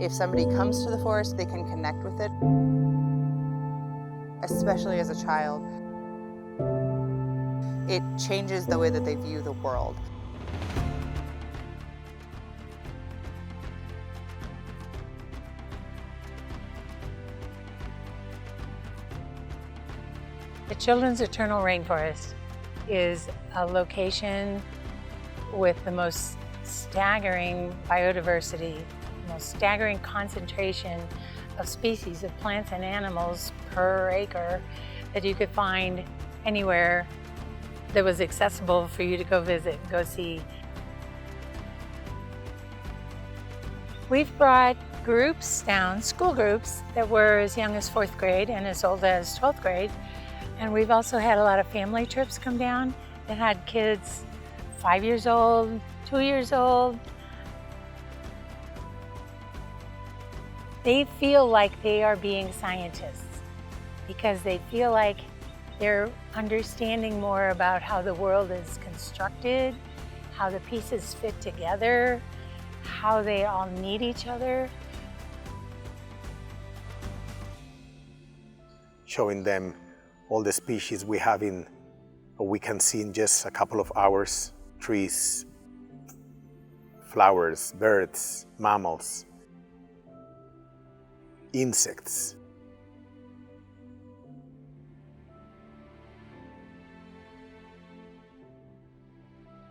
If somebody comes to the forest, they can connect with it, especially as a child. It changes the way that they view the world. The Children's Eternal Rainforest is a location with the most staggering biodiversity, the most staggering concentration of species of plants and animals per acre that you could find anywhere that was accessible for you to go visit and go see. We've brought groups down, school groups, that were as young as 4th grade and as old as 12th grade. And we've also had a lot of family trips come down that had kids 5 years old, 2 years old. They feel like they are being scientists because they feel like they're understanding more about how the world is constructed, how the pieces fit together, how they all need each other. Showing them all the species we have we can see in just a couple of hours: trees, flowers, birds, mammals, insects.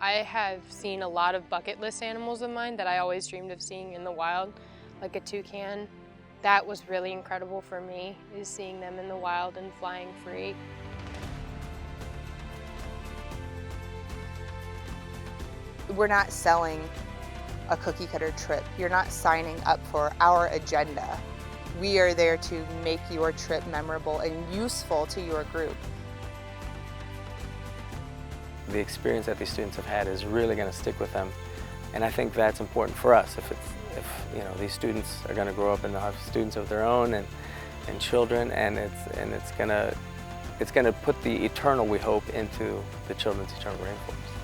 I have seen a lot of bucket list animals of mine that I always dreamed of seeing in the wild, like a toucan. That was really incredible for me, is seeing them in the wild and flying free. We're not selling a cookie cutter trip. You're not signing up for our agenda. We are there to make your trip memorable and useful to your group. The experience that these students have had is really going to stick with them, and I think that's important for us. If you know, these students are going to grow up and they'll have students of their own and children, and it's going to put the eternal, we hope, into the Children's Eternal Rainforest.